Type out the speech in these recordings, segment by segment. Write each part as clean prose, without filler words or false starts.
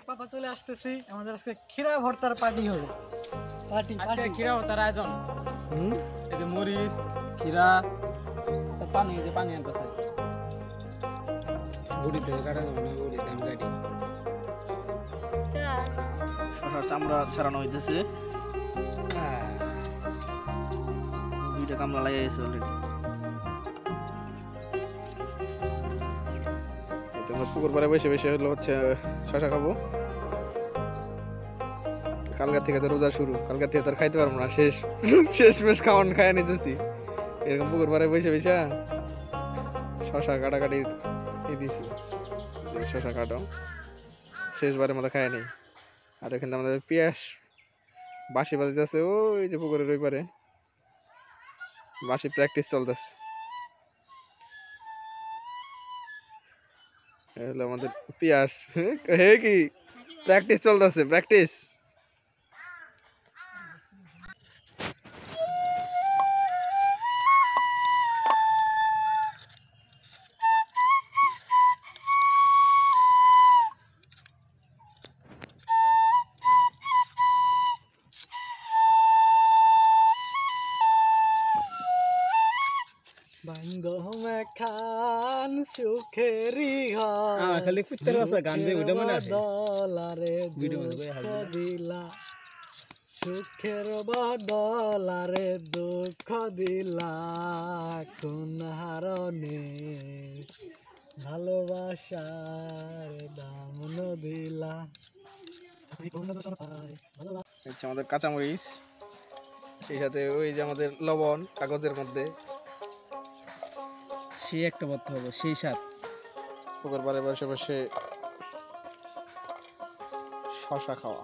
পাপা চলে আসতেছি, আমাদের আজকে খিরা ভর্তার পার্টি হবে। আজকে খিরা ভর্তার আয়োজন। এই যে মরিচ, খিরা, পানি আনতেছে। গুড়ি থেকে কাটা যাবে না, গুড়ি থেকে আমি কাটি। শশার চামড়া ছাড়ানো হইতেছে। দুইটা কামড়া লাগিয়ে গেছে অলরেডি। পুকুর পাড়ে বসে বসে হলো হচ্ছে শশা খাবো। কালকার থেকে তো রোজা শুরু, কালকার থেকে তো আর খাইতে পারবো না, শেষ খাওয়ান খাইয়া নিতেছি। এরকম পুকুর পাড়ে বসে বসে শশা কাটাকাটি দিয়েছি। শশা কাটো শেষবারের মতো খায় নেই। আর এখানে আমাদের পেঁয়াজ বাঁশি বাজাইতেছে, ওই যে পুকুরের ওই পারে বাঁশি প্র্যাকটিস চলতেছে। হলো আমাদের পেঁয়াজ, হে কি প্র্যাকটিস চলতেছে, প্র্যাকটিস। খান সুখেরি ঘর খালি কুত্তার আছে গান দিয়ে ওটা মনে আছে দলারে ভিডিও মধ্যে দিলা, সুখের বদলারে দুঃখ দিলা, কোন হারণে ভালোবাসার দাম দিলা। আমাদের কাঁচামরিচ, সেই সাথে ওই যে আমাদের লবণ কাগজের মধ্যে, সেই একটা ভর্তা হবে, সেই স্বাদ। পুকুর পাড়ে বসে বসে শশা খাওয়া।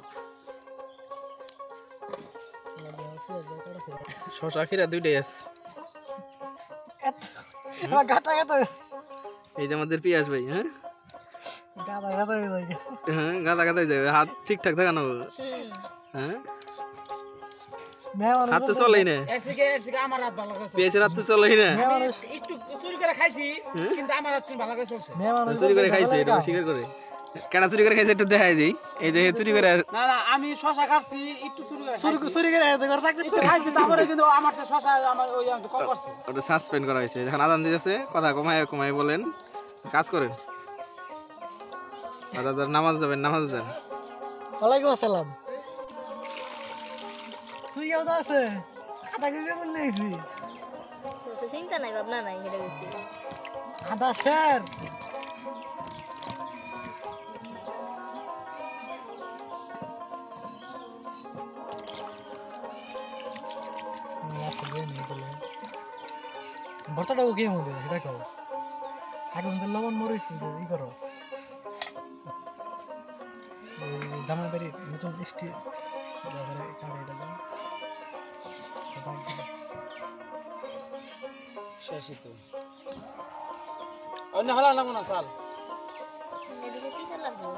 শশা খিরা দুইটাই আছে। এই যে আমাদের পেঁয়াজ ভাই, হ্যাঁ গাদা গাদা যাবে, হাত ঠিকঠাক থাকানো। হ্যাঁ হাত তো চলেই না, পেঁয়াজের হাত তো চলেই না। চুরি করে খাইছি কিন্তু আমার হাত ভালো করে চলছে। চুরি করে খাইছে, এটা স্বীকার করে। কেডা চুরি করে খাইছে একটু দেখাই দিই। এই যে চুরি করে, না আমি শশা কাটছি একটু চুরি করে খাইছি, তারপরে কিন্তু আমার তো শশা আমার ওই কম করছে, ওটা সাসপেন্ড করা হয়েছে। এখন আদান দিতেছে, কথা কমায় বলেন, কাজ করেন। দাদা নামাজ যাবেন, নামাজ যান। ওয়ালাইকুম আসসালাম। সুইয়াও তো আছে, আদা কেজি মন নেইছি। তো চিন্তা নাই, ভাবনা নাই, হেডে গেছি আদা স্যার ভর্তাটা ওকে মধ্যে সেটা খাও। আগে মধ্যে লবণ মরিচ ই করো, জামাই বাড়ির নতুন মিষ্টি শেষই তো অন্য হলা না মনে চাল এদিকে কি লাগবো।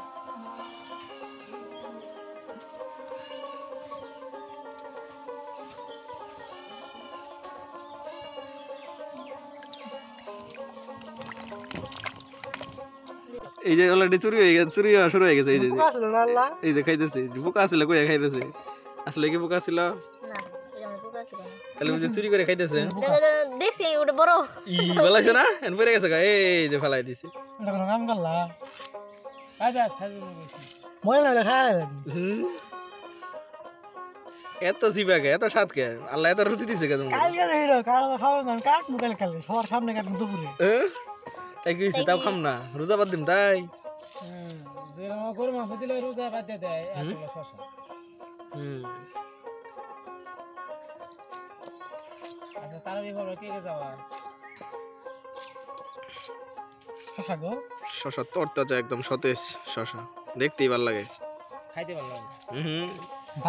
এই যে অলরেডি চুরি হয়ে গেছে, চুরি হওয়া শুরু হয়ে গেছে। এই যে খাইতেছে, বোকা ছিল, কইয়া খাইতেছে। আসলে কি বোকা ছিল? না এটা আমি পোকা ছিল না, তাহলে বুঝি চুরি করে খাইতেছে। দেখছি ওটা বড় ফেলাইছে না, এন পড়ে গেছে, এই যে ফেলাই দিছে। এটা কোনো কাম করলা? আচ্ছা খাইছি মনে না খায় এত জিবাকে, এত স্বাদ কে? আল্লাহ এত রুচি দিছে কে তোমাকে? কালকে দেখো, কালকে খাবেন না, কাটবো কালকে, সবার সামনে কাটবো দুপুরে। তাই কি হইছে? তাও খাম না, রোজা বাদ দিম তাই। যে গরু মাংস দিলে রোজা বাদ দিয়ে দেয় এত শশা। আচ্ছা তারাবি হলো কে কে যাওয়া? শশা গো, শশা তরতাজা একদম সতেজ শশা, দেখতেই ভালো লাগে, খাইতে ভালো লাগে।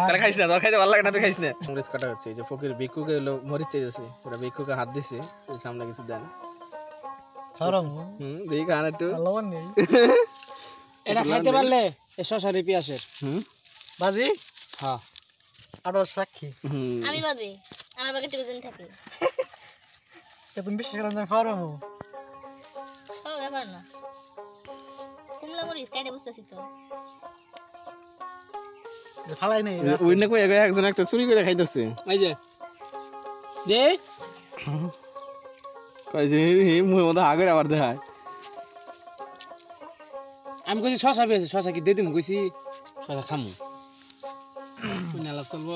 তাহলে খাইস না, তোর খাইতে ভালো লাগে না, তুই খাইস না। মরিচ কাটা হচ্ছে, এই যে ফকির ভিক্ষুকে মরিচ চাইতেছে, ওরা ভিক্ষুকে হাত দিছে, সামনে কিছু দেন। দেখি খান একটু। এটা খাইতে পারলে এই শশার পেঁয়াজের বাজি হ্যাঁ আরো সাক্ষী আমি বাদে আমার বাগে টিউশন থাকে তুমি বিশ্বাস করেন আমি খাওয়ার হবো খাওয়া ব্যাপার না কুমলা মরিচ কাটে বুঝতেছি তো ফালাই নেই ওই না কই একজন একটা চুরি করে খাইতেছে এই যে দে কই যে মুখের মধ্যে আগের আবার দেখায় আমি কইছি শশা পেয়েছি শশা কি দিয়ে দিম কইছি শশা খামু নালাপ চলবো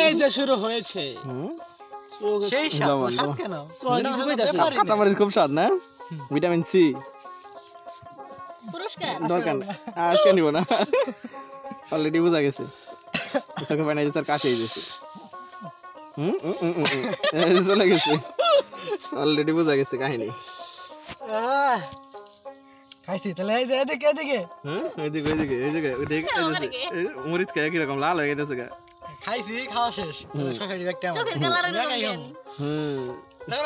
এই যে শুরু হয়েছে সেই সাত কেন কিছু কইতাছে কাঁচামরিচ খুব স্বাদ না ভিটামিন সি পুরস্কার দরকার না আজকে নিব না অলরেডি বোঝা গেছে চোখে পানি স্যার কাছে গেছে চলে গেছে অলরেডি বোঝা গেছে কাহিনী খাইছি তাহলে এই যে এদিকে এদিকে ওইদিকে ওইদিকে ওইদিকে ওইদিকে মরিচ খায় কিরকম লাল হয়ে গেছে গা খাইছি খাওয়া শেষ সকালে একটা চোখের কালার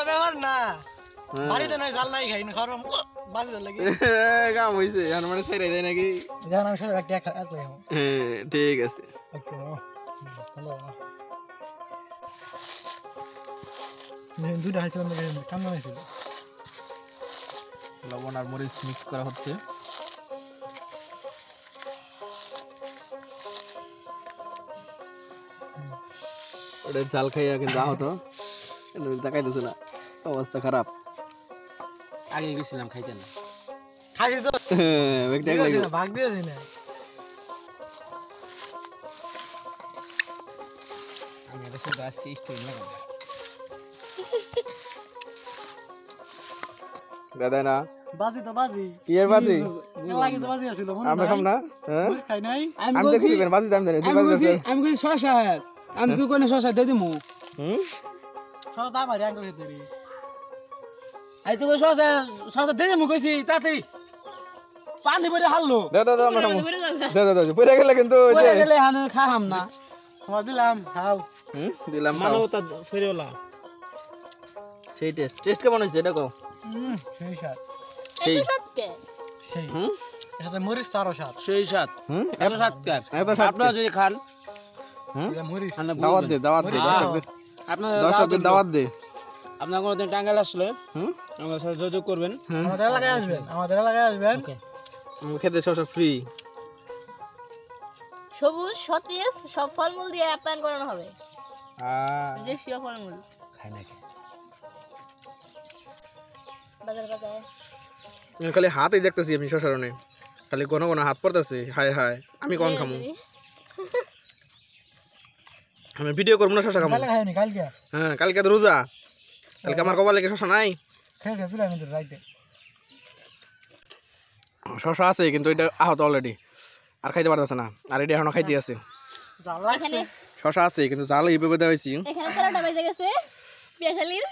ব্যাপার না বাড়িতে নাই জাল নাই খাই না খাওয়ার বাজে জাল লাগে কাম হইছে আর মানে ছেড়ে দেয় নাকি যখন আমি সাথে একটা এক লাগে হ্যাঁ ঠিক আছে দুটো হাইছিল কাম বানাইছিল লবণ আর মরিচ মিক্স করা হচ্ছে ওটা জাল খাইয়া কিন্তু আহত দেখাইতেছে না অবস্থা খারাপ আগে গেছিলাম খাইতে না খাইছি তো একটা এক লাগে ভাগ দিয়েছি না আমি এটা শুধু আজকে স্টোরি লাগাবো গাদা না বাজি তো বাজি কি এর বাজি লাগে তো বাজি আছিল আমরা খাম না হ্যাঁ খাই নাই আমি দেখি দিবেন বাজি দাম দেন তুই বাজি দাও আমি কইছি শশা আমি তুই কোনে শশা দিয়ে দিমু সব দাম আর আঙ্গুল খেতে রে আই তুই শশা শশা দিয়ে দিমু কইছি তাড়াতাড়ি পানি পড়ে হাললো দাও দাও দাও আমরা খামু দাও দাও দাও পড়ে গেলে কিন্তু ওই যে পড়ে গেলে হানে খাহাম না তোমার দিলাম খাও দিলাম মানো তা ফেরেওলা সেই টেস্ট কেমন হইছে এটা কও সেই সাত সেই এত সত্যি সেই এর সাথে মরিচ চারো সাত সেই সাত এত সাত কার এত সাত আপনারা যদি খান মরিচ দাওয়াত দে দর্শকদের দাওয়াত দে আপনার কোনোদিন টাঙ্গাইল আসলে আমার সাথে যোগাযোগ করবেন আমাদের এলাকায় আসবেন খেতে শসা ফ্রি সবুজ সতেজ সব ফলমূল দিয়ে আপ্যায়ন করানো হবে দেশীয় ফলমূল খাই নাকি বাজার বাজার খালি হাতই দেখতেছি আমি শশারণে খালি কোন কোন হাত পড়তেছে হায় হায় আমি কোন খামু আমি ভিডিও করবো না শশা খামু খাইনি কালকে হ্যাঁ কালকে তো রোজা কালকে আমার কপালে কি শশা নাই খেয়েছে তুলে আমি তো রাইতে শশা আছে কিন্তু এটা আহত অলরেডি আর খাইতে পারতেছে না আর এটা এখনো খাইতে আছে জাল লাগছে শশা আছে কিন্তু জাল এইভাবে দেওয়া হয়েছি এখানে 13টা বেজে গেছে পিয়াশালির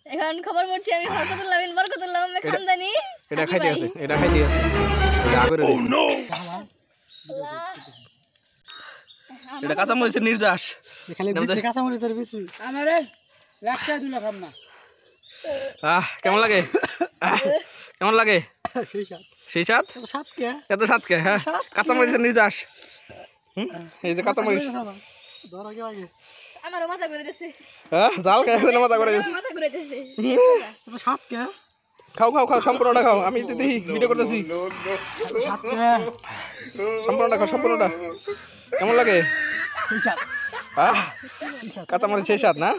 এখন খবর পড়ছি আমি হরকতুল্লাহ বিন বরকতুল্লাহ খানদানি এটা খাইতে আছে এটা আগরে দিয়েছি এটা কাঁচা মরিচের নির্যাস খালি বেশি কাঁচা মরিচের বেশি আমারে একটা দিলে খাম না কেমন লাগে কেমন লাগে সেই সাত সেই সাত সাত কে এত সাত কে হ্যাঁ কাঁচা মরিচের নির্যাস এই যে কাঁচা মরিচ ধর আগে আগে আমারও মাথা ঘুরে দিছে হ্যাঁ জাল খাই মাথা করে দিয়েছি মাথা ঘুরে দিছে সাত কে খাও সম্পূর্ণটা খাও আমি দেখি ভিডিও করতেছি সাত কে সম্পূর্ণটা কেমন লাগে সেই সাত কাঁচামরিচ সেই সাত না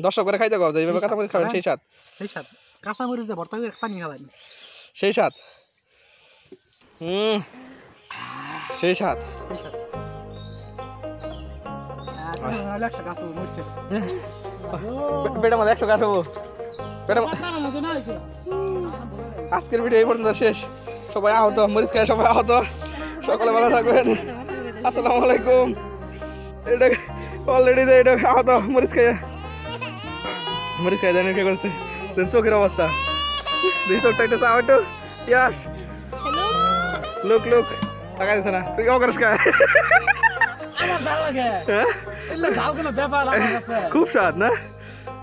দর্শক করে খাইতে গাও এইভাবে কাঁচামরিচ খাবেন সেই সাত কাঁচা মরিচ ভর্তা করে পানি খাবেন সেই সাত সেই সাত বেটা মধ্যে 100 কাটবো বেটা আজকের ভিডিও এই পর্যন্ত শেষ সবাই আহত মরিচ খায় সবাই আহত সকলে ভালো থাকবেন আসসালামু আলাইকুম এটা অলরেডি এটা আহত মরিচ খায় জানেন কি করছে চোখের অবস্থা দুই চোখটা একটু চাও একটু ইয়াস লোক টাকা দিচ্ছে না তুই অকরস খায় আমার ভালো লাগে এটা জাল কোনো ব্যাপার আমার কাছে খুব স্বাদ না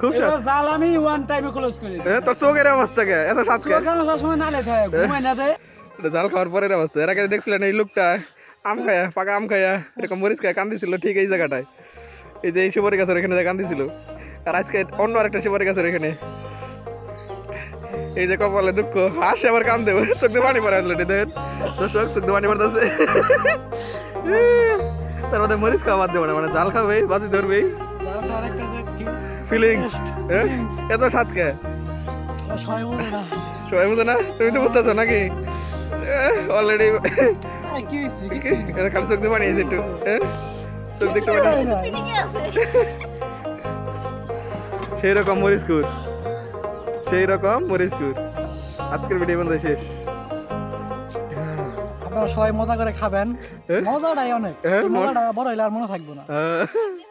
খুব স্বাদ জাল আমি ওয়ান টাইমে ক্লোজ করি তোর চোখের অবস্থা কে এত স্বাদ কে সব সময় নালে থাকে ঘুমাই না দেয় জাল খাওয়ার পরের অবস্থা এর আগে দেখছিলেন এই লোকটা আম খায়া পাকা আম খায়া এরকম মরিচ খায়া কান্দিছিল ঠিক এই জায়গাটায় এই যে এই সুপারি গাছের এখানে কান্দিছিল আর আজকে অন্য আরেকটা সুপারি গাছের এখানে এই যে কপালে দুঃখ হাসে আবার কান্দে চোখ দিয়ে পানি পড়ে আসলো দেখেন দর্শক চোখ দিয়ে পানি পড়তেছে তার মধ্যে মরিচ খাওয়া বাদ দেবো না মানে জাল খাবে বাজি ধরবেই আরেকটা যে ফিলিংস এত স্বাদ কে সবাই বলে না সবাই বুঝে না তুমি তো বুঝতেছো নাকি অলরেডি আরে কি হইছে কিছু এটা খালি চোখ দিয়ে পানি এসে একটু চোখ দেখতে পানি পিকনিকে আছে সেই রকম মরিচকুর সেই রকম মরিচকুর আজকের ভিডিও বন্ধ শেষ আপনারা সবাই মজা করে খাবেন হ্যাঁ? মজাটাই অনেক হ্যাঁ, মজাটা বড় হইলে আর মনে থাকবো না আহ